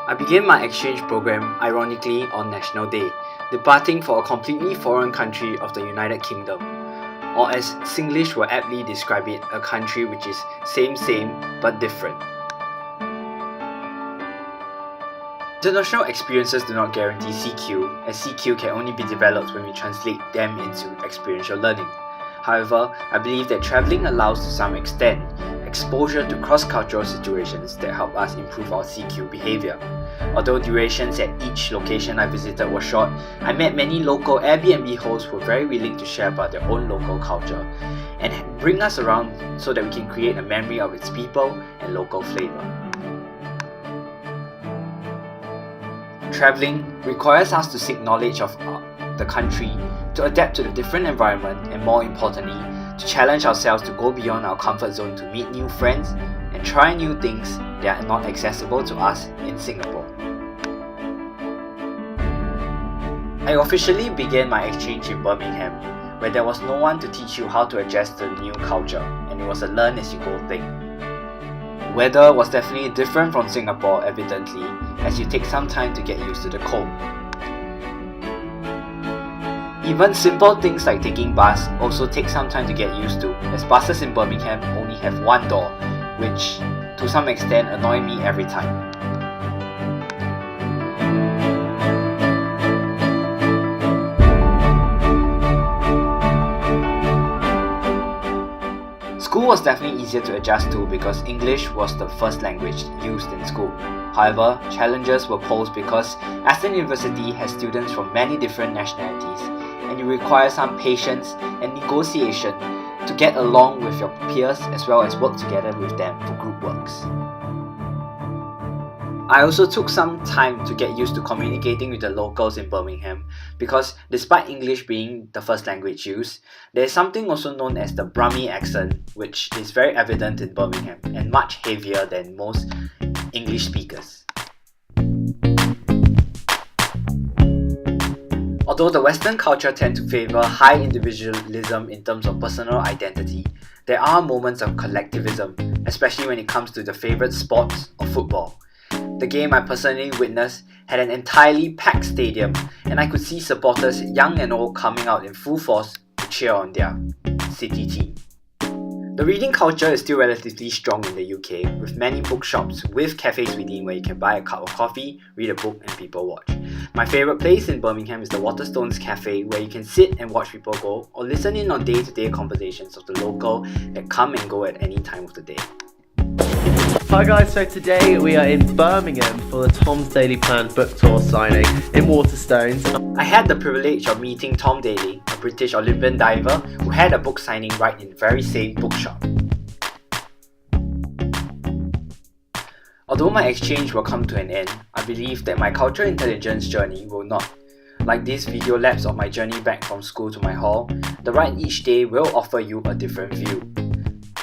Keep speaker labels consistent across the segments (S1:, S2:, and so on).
S1: I began my exchange program ironically on National Day, departing for a completely foreign country of the United Kingdom, or as Singlish will aptly describe it, a country which is same but different. International experiences do not guarantee CQ, as CQ can only be developed when we translate them into experiential learning. However, I believe that travelling allows to some extent exposure to cross-cultural situations that help us improve our CQ behaviour. Although durations at each location I visited were short, I met many local Airbnb hosts who were very willing to share about their own local culture and bring us around so that we can create a memory of its people and local flavour. Travelling requires us to seek knowledge of the country, to adapt to the different environment, and more importantly, to challenge ourselves to go beyond our comfort zone to meet new friends and try new things that are not accessible to us in Singapore. I officially began my exchange in Birmingham, where there was no one to teach you how to adjust to the new culture, and it was a learn as you go thing. Weather was definitely different from Singapore, evidently, as you take some time to get used to the cold. Even simple things like taking bus also take some time to get used to, as buses in Birmingham only have one door, which to some extent annoy me every time. School was definitely easier to adjust to because English was the first language used in school. However, challenges were posed because Aston University has students from many different nationalities, and you require some patience and negotiation to get along with your peers as well as work together with them for group works. I also took some time to get used to communicating with the locals in Birmingham because despite English being the first language used, there is something also known as the Brummie accent, which is very evident in Birmingham and much heavier than most English speakers. Although the Western culture tends to favour high individualism in terms of personal identity, there are moments of collectivism, especially when it comes to the favourite sports of football. The game I personally witnessed had an entirely packed stadium, and I could see supporters young and old coming out in full force to cheer on their city team. The reading culture is still relatively strong in the UK, with many bookshops with cafes within where you can buy a cup of coffee, read a book and people watch. My favourite place in Birmingham is the Waterstones Cafe, where you can sit and watch people go or listen in on day-to-day conversations of the local that come and go at any time of the day.
S2: Hi guys, so today we are in Birmingham for the Tom's Daily Plan book tour signing in Waterstones.
S1: I had the privilege of meeting Tom Daley, a British Olympian diver who had a book signing right in the very same bookshop. Although my exchange will come to an end, I believe that my cultural intelligence journey will not. Like this video lapse of my journey back from school to my hall, the ride each day will offer you a different view.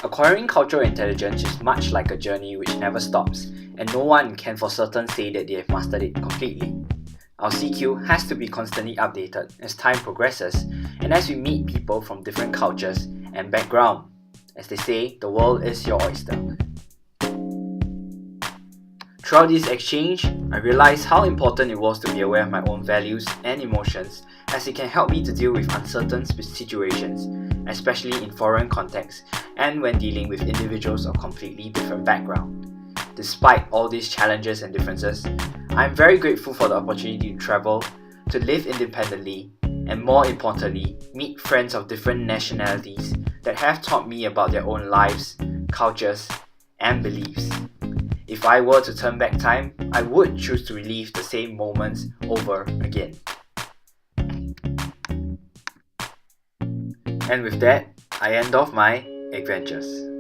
S1: Acquiring cultural intelligence is much like a journey which never stops, and no one can for certain say that they have mastered it completely. Our CQ has to be constantly updated as time progresses and as we meet people from different cultures and background. As they say, the world is your oyster. Throughout this exchange, I realized how important it was to be aware of my own values and emotions, as it can help me to deal with uncertain situations, especially in foreign contexts and when dealing with individuals of completely different background. Despite all these challenges and differences, I am very grateful for the opportunity to travel, to live independently, and more importantly, meet friends of different nationalities that have taught me about their own lives, cultures, and beliefs. If I were to turn back time, I would choose to relive the same moments over again. And with that, I end off my adventures.